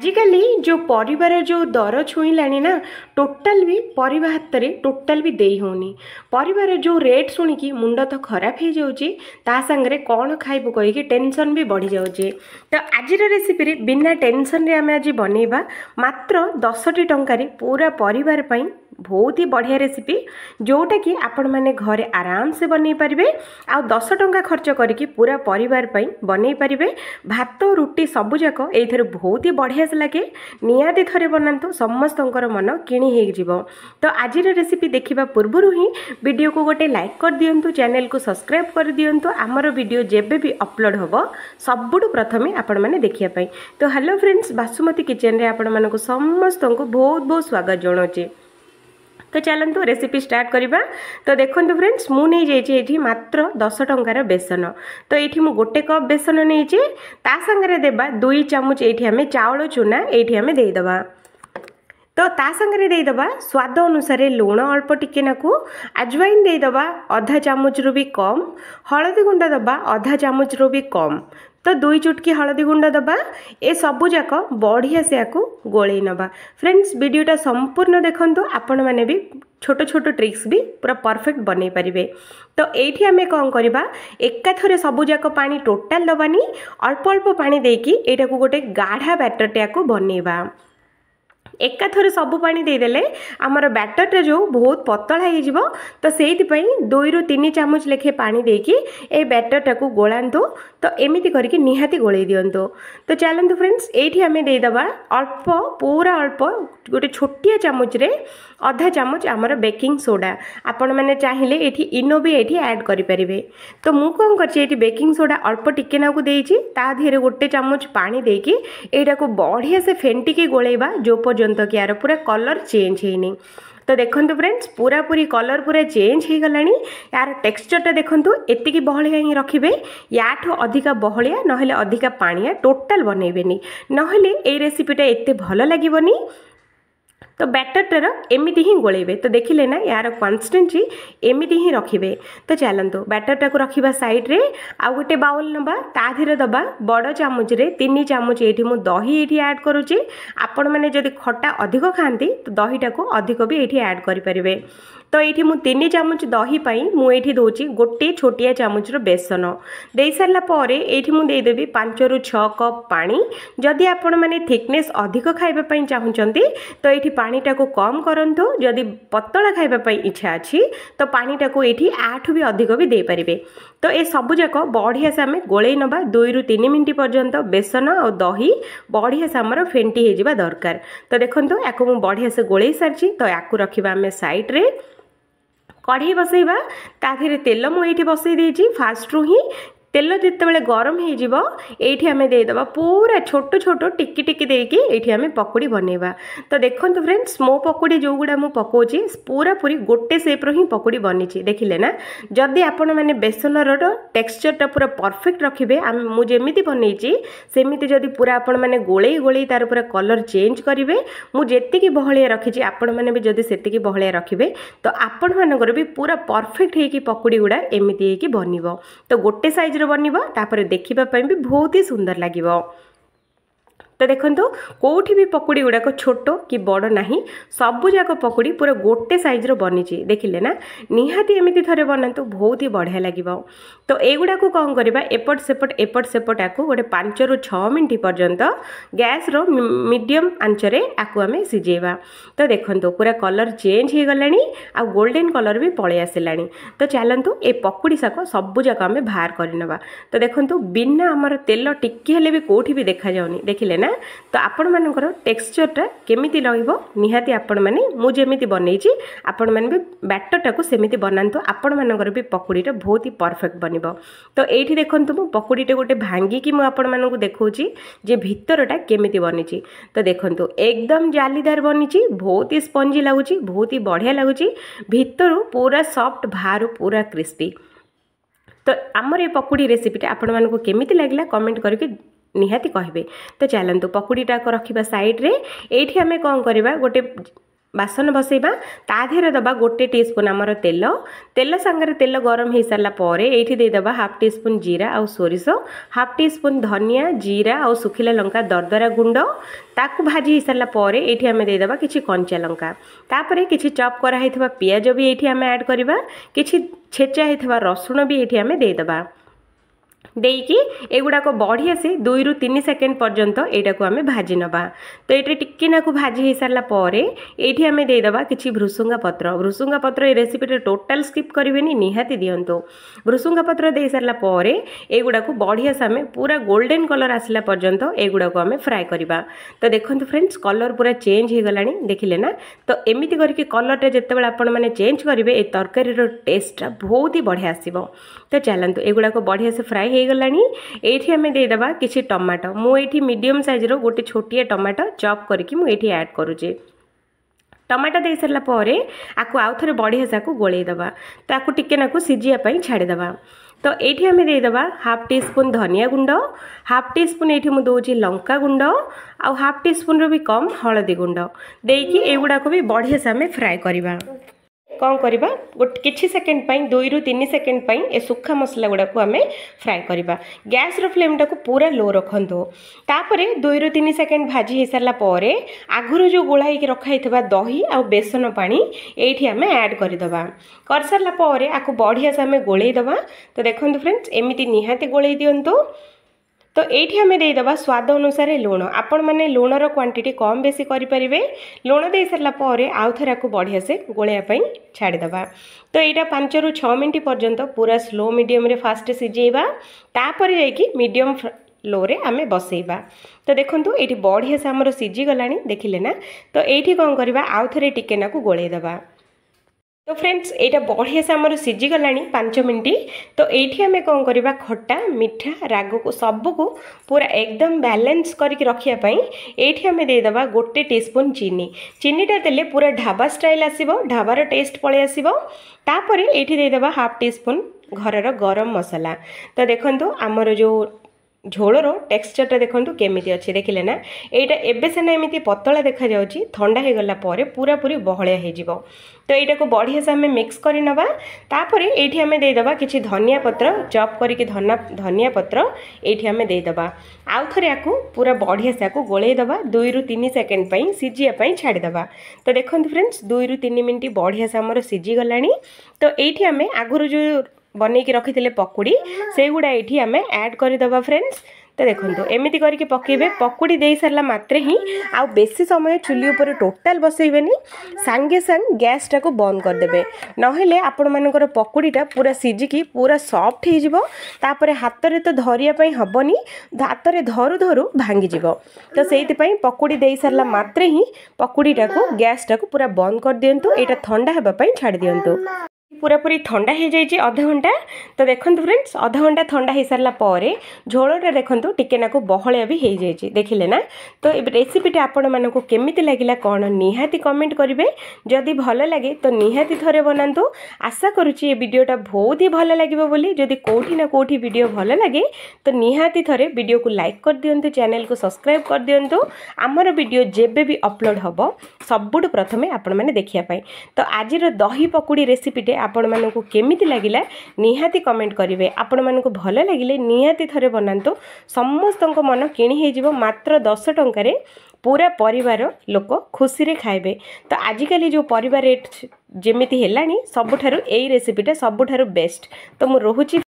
आजिकल जो परिवार जो दर छुईलानी ना टोटाल भी परिवा हाथ में टोटाल भी दे होनी परिवार जो रेट शुणिकी मुंड तो खराब हो जाऊँगी सांगे कौन खाइबू कहीकि टेंशन भी बढ़ी जाऊँगी। तो आज रेसिपी बिना टेंशन रे आम आज बनइबा मात्र 10टी टंकार पूरा परिवार पई बहुत ही बढ़िया रेसिपी जोटा कि आपण मैंने घरे आराम से बनई पारे आ 10 टंका खर्च करके पूरा परिवार पई बनई पारे। भात रुटी सबुजाक ये बहुत ही बढ़िया से लगे निहाती थरे बनातु समस्तंकर मन किणी हो जिवो। तो आज रेसिपी देखा पूर्व ही वीडियो को गोटे लाइक कर दियंतु, चैनल को सब्सक्राइब कर दियंतु। आमर वीडियो जेबे भी अपलोड होबो सबुठु प्रथमे आपण माने देखिया पई। तो हेलो फ्रेंड्स, बासुमती किचन रे आपण मानको समस्त को बहुत बहुत स्वागत जणाउछि। तो चलतु रेसिपी स्टार्ट करवा। तो देखो फ्रेंड्स, मु नहीं जाइए मात्र 10 टंकार बेसन। तो ये मु गोटे कप बेसन नहीं सांगे देवा 2 चामच ये आम चाउल चूना ये आम देदेबा। तो सांगे देदेबा स्वाद अनुसार लुण अल्प टिके नाकू, अजवाइन देदेबा आधा चामच रु भी कम, हलदी गुंड दबा आधा चामच रु भी कम। तो 2 चुटकी हलदी गुंड दबा। ए सबू जाक बढ़िया से आपको गोलई नबा। फ्रेंड्स, वीडियोटा संपूर्ण देखंतु, आपण माने भी छोट छोट ट्रिक्स भी पूरा परफेक्ट बनै पारिबे। तो एठी आमे कौन करबा, एका थरे सबू जाक पानी टोटाल दबानी, अल्प अल्प पानी देकी एटा को गोटे गाढ़ा बैटरटे को बनैबा। एका थरे सबू पानी देदेले आमर बैटरटा जो बहुत पतला हो। तो से 2 रु 3 चामच लेखे पानी देकी ए बैटरटा को गोलांतु। तो एमिति करके निहाती गोले दियंतु। तो चलतु फ्रेंड्स, एठी आमे देदेबा अल्प पूरा अल्प गोटे छोटिया चामच रे आधा चामच आमर बेकिंग सोडा। आपण मैंने चाहिए एठी इनो भी एठी ऐड करि परिबे। तो मु कौन करछि, एठी बेकिंग सोडा अल्प टिके नाकू देइछि, ता धीरे गोटे चामच पानी देकी एटा को बढ़िया से फेंटिकी गोलेबा जो पर्यंत कि यार पूरा कलर चेंज हेनी। तो देखंतु फ्रेंड्स, पूरा पूरी कलर पूरा चेंज हो गलानी। यार टेक्सचरटा देखंतु, एतिकी बहलिया ही रखिबे, याठो अधिका बहलिया नहले अधिका पानिया टोटाल बनैबेनी, नहले ए रेसिपीटा एते भलो लागिबोनी। तो बैटरटार एमती ही गोलेबे। तो देखिले ना यार कन्सिस्टेंसी एमती ही रखिबे। तो चलतु बैटरटा को रखिबा साइड रे। आ गोटे बाउल नबा, ता धीरे दबा बड़ चामच रे 3 चामच एठी मु दही एठी ऐड करूची। आपण माने जदि खट्टा अधिक खांती तो दहीटा को अधिक भी एठी ऐड करि परिबे। तो ये मु 3 चामच दही पाई मु एठी दोची गोटे छोटिया चामच रो बेसन दे सारला परे एठी मु दे देबी 5 रु 6 कप पानी। जदि आपण माने थिकनेस अधिक खाइबा पई चाहुचंती तो एठी पानीटा को कम करंतु, जदि पतला खाइबा पई इच्छा अछि तो पानीटा को एठी 8 भी अधिक भी दे परिबे। तो ए सबु जाक बढ़िया से आमे गोळेई नबा 2 रु 3 मिनिट पर्यंत बेसन और दही बढ़िया से हमर फेंटी हे जिबा दरकार। तो देखंतु याको मु बढ़िया से गोळेई सारछि। तो याको रखिबा आमे साइड रे। कढ़ई बसैबा, ता धीरे तेल मुझे बसई देछि फास्ट रु ही। तेल जितेबाला गरम होइए आमे देदेबा पूरा छोट छोट टिकी टिकी देकी एठी आमे पकोड़ी बनैबा। तो देखंतु फ्रेंड्स, मो पकोड़ी जो गुड़ा मु पकोची पूरा पूरी गोटे शेप रो ही पकोड़ी बनीची। देखिले ना, जदि आपण माने बेसनर टेक्सचरटा पूरा परफेक्ट रखिबे, आमे मु जेमिति बनैची सेमिति जदि पूरा आपण माने गोळेई गोळेई तार पूरा कलर चेंज करिवे। मु जेतिकी बहलिया रखिची आपण माने भी जदि सेतिकी बहलिया रखिबे तो आपण मानकर भी पूरा परफेक्ट हेकी पकोड़ी गुड़ा एमिति हेकी बनिबो। तो गोटे साइज बनिबो, तापर देखिबा पई भी बहुत ही सुंदर लागिबो। तो देखंतु कोठी भी पकोड़ी गुड़ाक छोट कि बड़ नाही, सबु जाक पकोड़ी पूरा गोटे साइज रो बनीची। देखिले ना, निहाती एमिति थरे बनातु बहुत ही बढ़िया लागिबो। तो एगुड़ा को कौन करबा, एपट सेपट आकु गोटे 5 रु 6 मिनिट पर्यंत गैस रो मीडियम आंचरे आकु आमे सिजेबा। तो देखंतु पूरा कलर चेंज हो गलानी आ गोल्डन कलर भी पळे आसिलानी। तो चलंतु ए पकोड़ी साक सबु जाक आमे बाहर करनबा। तो देखंतु बिना हमर तेल टिक्की हेले भी कोठी भी देखा जाउनी। देखिले ना, तो आपण मानकर टेक्सचरटा केमिति लगिबो निहाती आपण माने मु जेमिति बनैची आपण माने भी बैटरटा को सेमिति बनांतु, आपण मानकर भी पकोड़ीटा बहुत ही परफेक्ट बनिबो। तो एठी देखंतु मु पकोड़ीटे गोटे भांगी कि मु आपण मानकु देखौची जे भितरटा केमिति बनिची। तो देखंतु एकदम जालीदार बनिची, बहुत ही स्पंजी लागुची, बहुत ही बढ़िया लागुची, भितरु पूरा सॉफ्ट बाहरु पूरा क्रिस्पी। तो आमर ये पकोड़ी रेसिपीटा आपण मानकु केमिति लागला कमेंट करके निहाती कहबे। तो चलतु पकोड़ीटा को रखिबा साइड रे। एठी हमें कौन करबा, गोटे बासन बसैबा ता देहरे दबा गोटे टीस्पून आमर तेल तेल सांगे तेल गरम हो सारा पर ये देदेबा हाफ टी स्पून जीरा आउ सोरिष हाफ टी स्पून धनिया जीरा आउ सुखिला लंका दरदरा गुंड ताकू भाजी हो सारा पर ये आम देदेबा किसी कंचा लंका तापर किसी चॉप कराई पियाज भी ये आम ऐड करवा किसी छेचा होता रसुण भी ये आम देदेबा देकी एगुड़ाक बढ़िया से 2 ରୁ 3 सेकेंड पर्यंत यहाँ को आम भाजी नवा तो ये टिक्की नाकू भाजी हो सारा पर ये आम देदेबा किसी भृसुंगा पत्र ये रेसिपी टोटाल स्किप करेंगे निहाती दिंतु भृसुंगा पत्र दे सारा पर एगुड़ा को बढ़िया से आम पूरा गोल्डन कलर आसला पर्यंत एगुड़ा को आम फ्राए करवा तो देखो फ्रेंड्स कलर पूरा चेंज हो गला देखिले ना तो एमती करके कलरटा जिते आपण मैंने चेंज करेंगे ये तरकारी टेस्टा बहुत ही बढ़िया आसो तो चलतु एगुड़ा को बढ़िया से फ्राए हो गलानी ये आम देदेबा किसी टमाटो मुझे मीडियम साइज गोटे छोटिया टमाटो चॉप करके मुझे ऐड करुचे टमाटो दे सारा पर आपको आउ थे बढ़िया से गोलैदबा तो आपको टिके नाकू सीझापी छाड़ीदबा तो ये आम देदेबा हाफ टी स्पून धनिया गुंड हाफ टी स्पून ये मुझे लंका गुंड आउ हाफ टी स्पून भी कम हलदी गुंड देकी एगुड़ा को भी बढ़िया से आम फ्राए करवा कौन करवा गोटे किसी सेकेंड 2 ରୁ 3 सेकेंड ए सुखा मसला गुड़ा को आम फ्राए करवा गैस रो फ्लेम टाक पूरा लो रखु तापर 2 ରୁ 3 सेकेंड भाजी हो सारा पर आगुरी जो गोलाई रखाई दही आ बेसन पानी ये आम ऐड करदे कर सारा पर आपको बढ़िया से आम गोलैदबा तो देखो फ्रेंड्स एमती निहाती गोलै दिंतु तो ये आम देदेबा स्वाद अनुसार लुण आपण मैंने लुणर क्वांटिटी कम बेसी करें लुण दे सारा पर आउ थे आपको बढ़िया से गोलैयापी छाड़ीदबा तो यहाँ 5 ରୁ 6 मिनट पर्यंत पूरा स्लो मीडियम रे फास्ट सिझेबा तापर जाकि मीडियम लो रे आमे बसैबा तो देखो ये बढ़िया से आमर सिझी गलानी देखिले ना तो ये कौन करवा आउ थे टिके नाकू गोलैदबा तो फ्रेंड्स यहाँ बढ़िया से आमर सिझी गलानी 5 मिनट तो ये आम कौन करवा खट्टा मीठा राग को सबको पूरा एकदम बैलेंस करके रखापी ये आम देदेबा गोटे टीस्पून चीनीटा देले पूरा ढाबा स्टाइल आसो ढाबार टेस्ट पलि आसो तापर ये देदेबा हाफ टी स्पून घरर गरम मसला तो देखो आमर जो झोलर टेक्सचरटा देखो केमिति अच्छे देखिले ना यहाँ एबे सेना एमती पतला देखा जाउची ठंडा हो गला पर पूरा पूरी बहलिया हो तो यहाँ को बढ़िया से आम मिक्स कर नवा तापर ये आम देदेबा किसी धनिया पत्र चॉप करके धनिया पत्र ये आम देदेबा आउ थे आपको पूरा बढ़िया से आपको गोलैदबा 2 ରୁ 3 सेकेंड सिझापी छाड़ीदबा तो देखो फ्रेंड्स 2 ରୁ 3 मिनट बढ़िया से आमर सिझी गलानी तो ये आम आगुरी जो बन की रखी पकुड़ी से गुड़ा ये आम ऐड करदे फ्रेंड्स तो देखो एमती करके पकेबे पकुड़ी दे सारा मात्रे ही आउ बेसी समय चुली उपर टोटाल बसैबेनी सांगे सांग गैस टाक बंद करदे नहेले आपण मानकर पकुड़ीटा पूरा सिझिकी पूरा सॉफ्ट हो तापर हाथ में तो धरियापी हेनी हाथ में धरु धरु भांगी तो से पकुड़ी दे सारा मात्रे ही पकुड़ीटा को गैस टाक पूरा बंद कर दिंतु यहाँ ठंडा होगापी छाड़ दिंतु पूरा पूरी ठंडा हो जाए अधा घंटा तो देखो फ्रेंड्स अधा घंटा ठंडा हो सारा पर झोलटा देखो टिके नाकू बहलिया भी हो जाए देखिले ना तो रेसिपीटा आपण मानक केमिति लागिला कौन निहाती कमेंट करेंगे जदि भल लगे तो निहाती थरे बनातु आशा करुच्ची ये वीडियोटा बहुत ही भल लगे बोली जदि कौटी ना कौटी वीडियो भल लगे तो निहाती थरे वीडियो को लाइक कर दिंतु चैनल को सब्सक्राइब कर दिंतु आमर वीडियो जेबे भी अपलोड हम सबुठ प्रथमे आपण मैंने देखिए तो आज दही पकुड़ी रेसिपीटे आपण मानक केमिति लागिला निहाती कमेंट करेंगे आपण मानक भल लगिले निहाती थरे बनातु समस्त मन किणी हो मात्र 10 टंकार पूरा परिवार लोक खुशी रे खाइबे तो आजिकल जो परिवार रेट जेमिति हेलानी सबुठारु एई रेसिपीटा सबुठारु बेस्ट तो मु रोहुची।